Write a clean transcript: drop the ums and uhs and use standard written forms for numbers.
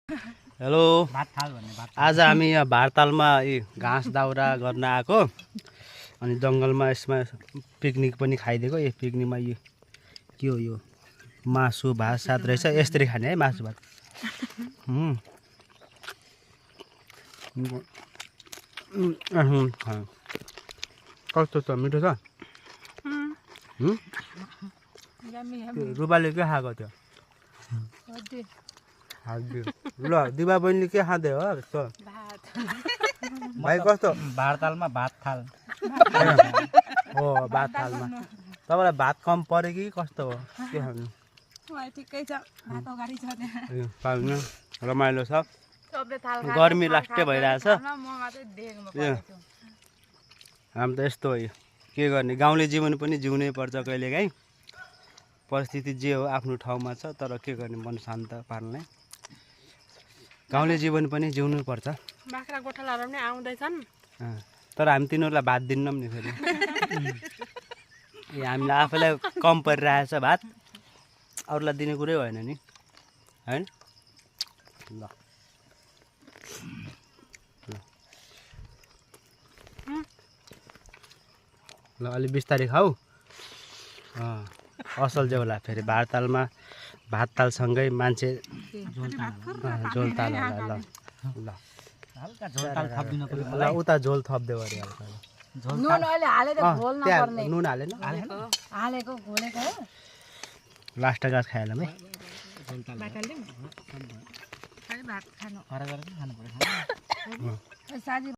Hello आज हामी यहाँ भारतालमा घाँस दाउरा गर्न आएको अनि जङ्गलमा यसमा पिकनिक पनि खाइदिएको। यो पिकनिकमा यो के हो यो मासु भात साथ रहेछ। यसरी खाने है मासु भात। कस्तो छ मिठो छ? रुबाले के खाएको थियो? ल दिवा बहिनीले के खाँदै हो यस्तो? भाइ कस्तो? भारतालमा भात थाल हो भात थालमा तपाईँलाई भात कम पऱ्यो कि कस्तो हो? के खानु? ठिकै छ, भात अगाडि छ त्यहाँ। पाल्नु रमाइलो छ। गर्मी लास्टै भइरहेछ। हामी त यस्तो हो, के गर्ने, गाउँले जीवन पनि जिउनै पर्छ कहिलेकाहीँ। परिस्थिति जे हो आफ्नो ठाउँमा छ, तर के गर्ने, मन शान्त पार्नलाई गाउँले जीवन पनि जिउनै पर्छ। बाख्रा गोठालाहरू पनि आउँदैछन्, तर हामी तिनीहरूलाई भात दिन्नौँ नि फेरि। हामीलाई आफैलाई कम परिरहेछ भात, अरूलाई दिने कुरै भएन नि, होइन? ल ल अलि बिस्तारै खाऊ। असल जेउला फेरि भारतालमा भात तालसँगै मान्छे झोल ताल होला। ल ल हल्का झोल ताल थप्दिनु पर्यो ल उता झोल थप्देऊ अरे हल्का। नुन अहिले हालेर घोल नपर्ने। नुन हालेन? हालेको घोलेको हो। लास्ट गाँस खाइहालौँ है। भात खानु खानु पर्यो। साझी